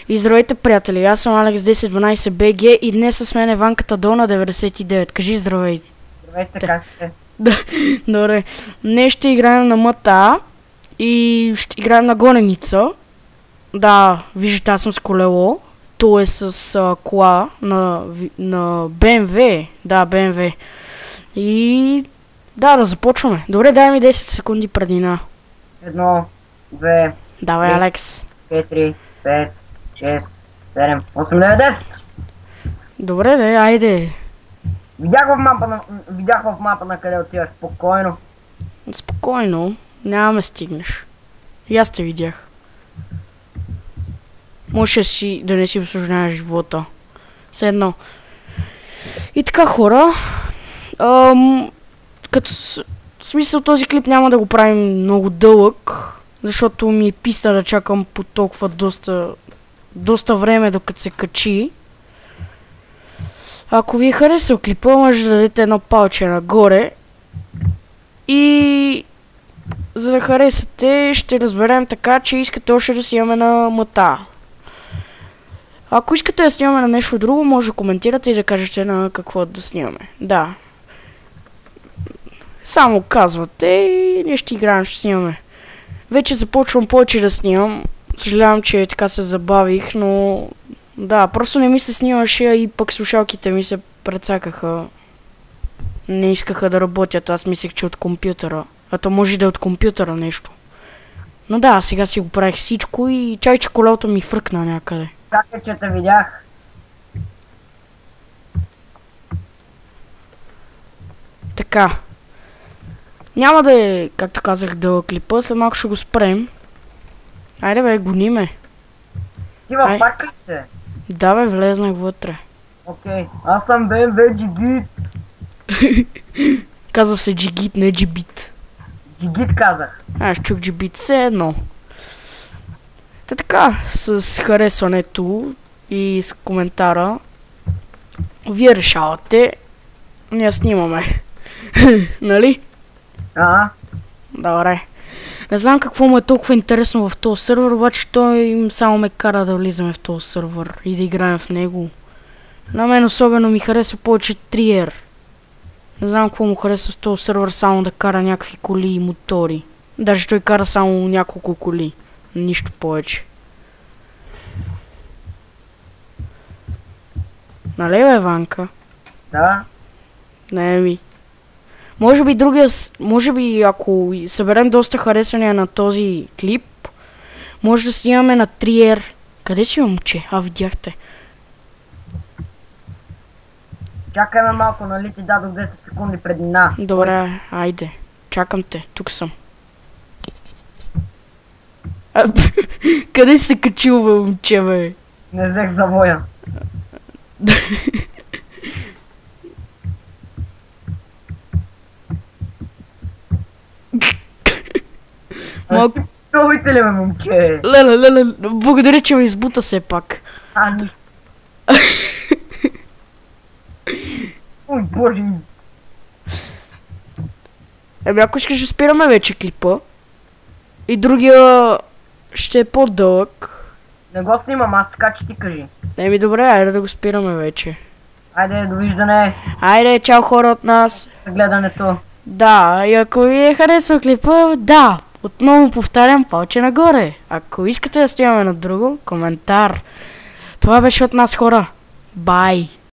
И здравейте, приятели, аз съм Алекс 1012 BG и днес с мен е Ванката Дона 99. Кажи здравей. Здравейте, как сте? Да, добре. Днес ще играем на МТА и ще играем на гоненица. Да, виждате, аз съм с колело. То е с кола на BMW. Да, BMW. И да започваме. Добре, дай ми 10 секунди предина. 1, 2, Давай, Алекс. 4, 5, 6, 7, 8, 9, 10. Добре, айде. Видях в мапа на къде отиваш. Спокойно. Спокойно, няма ме стигнеш. И аз те видях. Може да не си осложняваш живота. Все едно. И така, хора. Като смисъл този клип няма да го правим много дълъг, защото ми е писа да чакам по толкова доста време докато се качи. Ако ви е харесал клипа, може да дадете едно палче нагоре. И за да харесате, ще разберем така, че искате още да снимаме на МТА. Ако искате да снимаме на нещо друго, може да коментирате и да кажете на какво да снимаме. Да. Само казвате и ние ще играем, ще снимаме. Вече започвам повече да снимам. Съжалявам, че така се забавих, но да, просто не ми се снимаше и пък слушалките ми се прецакаха. Не искаха да работят, аз мислех, че от компютъра. А то може да е от компютъра нещо. Но да, сега си го правих всичко и чай, че колелото ми фръкна някъде. Чакай, че те видях. Така. Няма да е, както казах, дълъг клипа, след малко ще го спрем. Айде бе, гони ме. Ти в парка ли сте? Да бе, влезнах вътре. Окей, аз съм BMW Джигит. Казва се Джигит, не Джибит. Джигит казах. Аз чук Джибит, все едно. Та така, с харесването и с коментара, вие решавате, ние снимаме. Нали? Ага. Добре. Не знам какво му е толкова интересно в този сървър, обаче той само ме кара да влизаме в този сървър и да играем в него. На мен особено ми харесва повече Триер. Не знам какво му харесва в този сървър, само да кара някакви коли и мотори. Даже той кара само няколко коли. Нищо повече. Нали бе, Ванка? Да. Не ми. Може би ако съберем доста харесвания на този клип, може да снимаме на Триер. Къде си, момче? Видяхте. Чакаме малко, нали ти дадох 10 секунди предина. Добре, айде. Чакам те, тук съм. Къде си се качил, бе, момче, бе? Не взех завоя. Малко... Пробвайте ли ме, момче? Леле, благодаря, че ме избута все пак. Нищо. Ой, боже ми. Ако искаш да спираме вече клипа. И другия ще е по-дълъг. Не го снимам, аз така че ти кажи. Добре, айде да го спираме вече. Айде, довиждане. Айде, чао хора от нас. Гледането. Да, и ако ви е харесал клипа, да, отново повтарям, палче нагоре. Ако искате да снимаме на друго, коментар. Това беше от нас, хора. Бай!